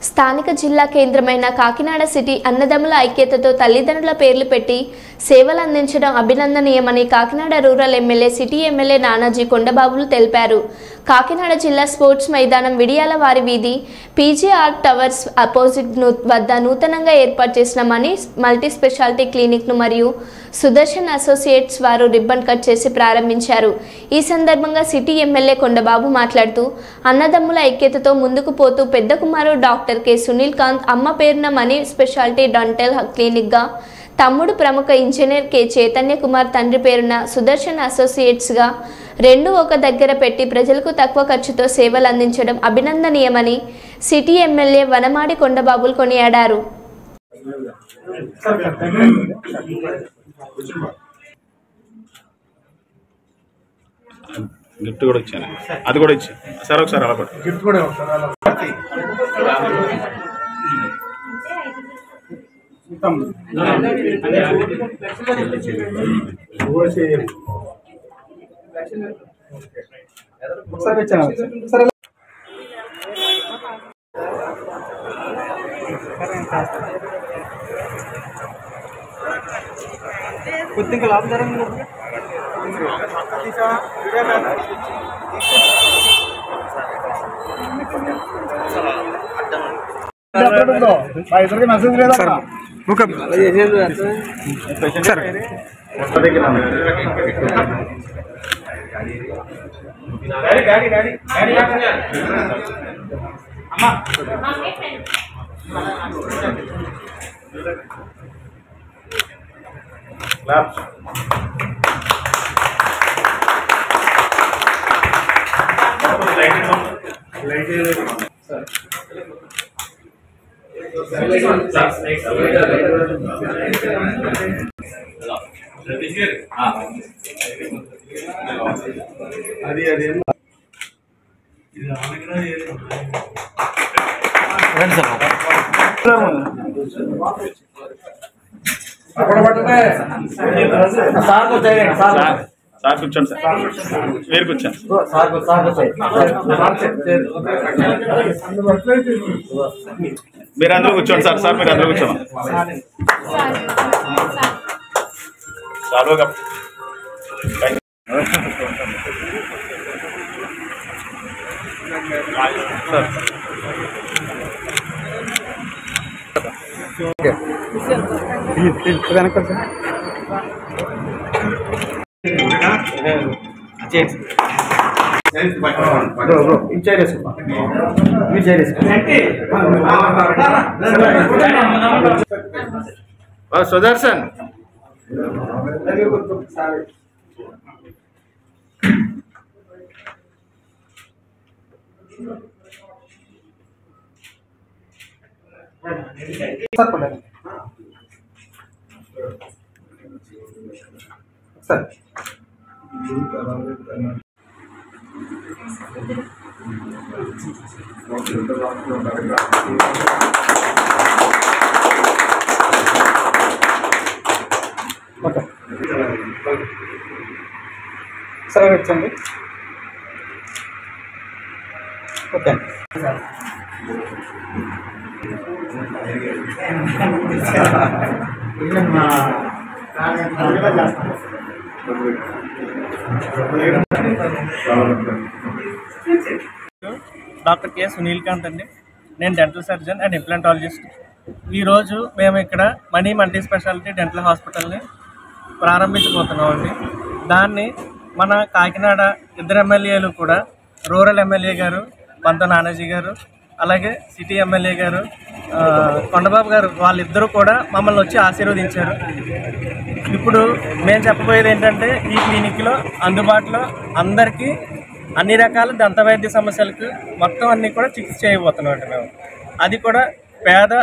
స్థానిక జిల్లా కేంద్రమైన కాకినాడ సిటీ అన్నదమ్ముల ఐక్యతతో తల్లిదండ్రుల పేర్లు పెట్టి సేవలు అందించడం అభినందనీయమని Kakinada rural MLA city MLA Nanaji కొండబాబులు తెలిపారు. కాకినాడ జిల్లా స్పోర్ట్స్ మైదానం విడియాల వారి వీధి పీజీఆర్ టవర్స్ అపోజిట్ వద్ద నూతనంగా ఏర్పాటు చేసిన మల్టీ స్పెషాలిటీ క్లినిక్ను మరియు సుదర్శన్ అసోసియేట్స్ వారు రిబ్బన్ కట్ చేసి ప్రారంభించారు. ఈ సందర్భంగా సిటీ ఎమ్మెల్యే కొండబాబు మాట్లాడుతూ అన్నదమ్ముల ఐక్యతతో ముందుకు పోతూ పెద్ద కుమారుడు డాక్టర్ కె సునీల్ కాంత్, అమ్మ పేరున మనీ స్పెషాలిటీ డెంటల్ క్లినిక్గా, తమ్ముడు ప్రముఖ ఇంజనీర్ కె చైతన్య కుమార్ తండ్రి పేరున సుదర్శన్ అసోసియేట్స్గా రెండు ఒక దగ్గర పెట్టి ప్రజలకు తక్కువ ఖర్చుతో సేవలు అందించడం అభినందనీయమని సిటీ ఎమ్మెల్యే వనమాడి కొండబాబులు కొనియాడారు. గిఫ్ట్ కూడా ఇచ్చాను, అది కూడా ఇచ్చాను సార్. ఒకసారి అలా గిఫ్ట్ కూడా కొద్దిగా లాభదారం మెసేజ్ లేదా సార్? అది సార్ కూర్చోండి సార్, మీరు కూర్చోండి మీరు అందరూ కూర్చోండి సార్. సార్ మీరు అందరూ కూర్చోండి. చాలుగా సుదర్శన్ సార్ ఓకే సరే వచ్చండి. Okay doctor K Sunil Kant అండి. నేను డెంటల్ సర్జన్ అండ్ ఇంప్లాంటాలజిస్ట్. ఈరోజు మేము ఇక్కడ మనీ మల్టీ స్పెషాలిటీ డెంటల్ హాస్పిటల్ని ప్రారంభించబోతున్నామండి. దాన్ని మన కాకినాడ ఇద్దరు ఎమ్మెల్యేలు కూడా, రూరల్ ఎమ్మెల్యే గారు బంత నానాజీ గారు, అలాగే సిటీ ఎమ్మెల్యే గారు కొండబాబు గారు, వాళ్ళిద్దరూ కూడా మమ్మల్ని వచ్చి ఆశీర్వదించారు. ఇప్పుడు మేము చెప్పబోయేది ఏంటంటే, ఈ క్లినిక్లో అందుబాటులో అందరికీ అన్ని రకాల దంత వైద్య సమస్యలకు మొత్తం అన్నీ కూడా చికిత్స చేయబోతున్నాం అండి మేము. అది కూడా పేద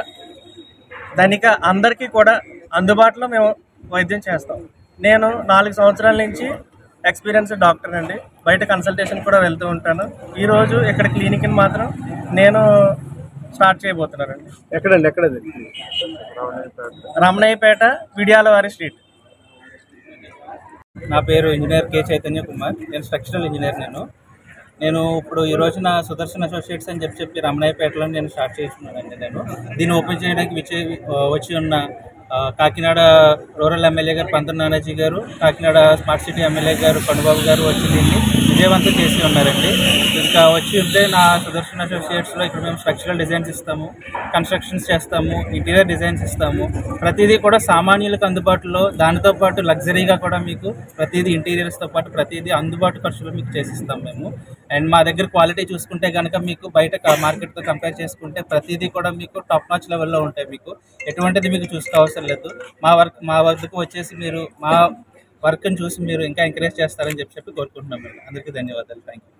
ధనిక అందరికీ కూడా అందుబాటులో మేము వైద్యం చేస్తాం. నేను 4 సంవత్సరాల నుంచి ఎక్స్పీరియన్స్ డాక్టర్ అండి. బయట కన్సల్టేషన్ కూడా వెళ్తూ ఉంటాను. ఈరోజు ఇక్కడ క్లినిక్ని మాత్రం నేను స్టార్ట్ చేయబోతున్నానండి. ఎక్కడండి? ఎక్కడది? రమణయ్యపేట, విడియాలవారి స్ట్రీట్. నా పేరు ఇంజనీర్ కె చైతన్య కుమార్. నేను స్ట్రక్చరల్ ఇంజనీర్. నేను ఇప్పుడు ఈ రోజున సుదర్శన్ అసోసియేట్స్ అని చెప్పి రమణయ్యపేటలో నేను స్టార్ట్ చేస్తున్నానండి. నేను దీన్ని ఓపెన్ చేయడానికి వచ్చి ఉన్న కాకినాడ రూరల్ ఎమ్మెల్యే గారు పంతం నానాజీ గారు, కాకినాడ స్మార్ట్ సిటీ ఎమ్మెల్యే గారు కొండబాబు గారు వచ్చి దీన్ని విజయవంతం చేసి ఉన్నారండి. ఇంకా వచ్చి ఉంటే నా సుదర్శన్ అసోసియేట్స్లో ఇక్కడ మేము స్ట్రక్చరల్ డిజైన్స్ ఇస్తాము, కన్స్ట్రక్షన్స్ చేస్తాము, ఇంటీరియర్ డిజైన్స్ ఇస్తాము. ప్రతిదీ కూడా సామాన్యులకు అందుబాటులో, దానితో పాటు లగ్జరీగా కూడా మీకు ప్రతిదీ ఇంటీరియర్స్తో పాటు ప్రతిదీ అందుబాటు ఖర్చులో మీకు చేసిస్తాం మేము. అండ్ మా దగ్గర క్వాలిటీ చూసుకుంటే కనుక మీకు బయట మార్కెట్తో కంపేర్ చేసుకుంటే ప్రతిదీ కూడా మీకు టాప్ నాచ్ లెవెల్లో ఉంటాయి. మీకు ఎటువంటిది మీకు చూసుకోవాల్సిన లేదు. మా వద్దకు వచ్చేసి మీరు మా వర్క్ని చూసి మీరు ఇంకా ఎంకరేజ్ చేస్తారని చెప్పి కోరుకుంటున్నాం. అందరికీ ధన్యవాదాలు. Thank you.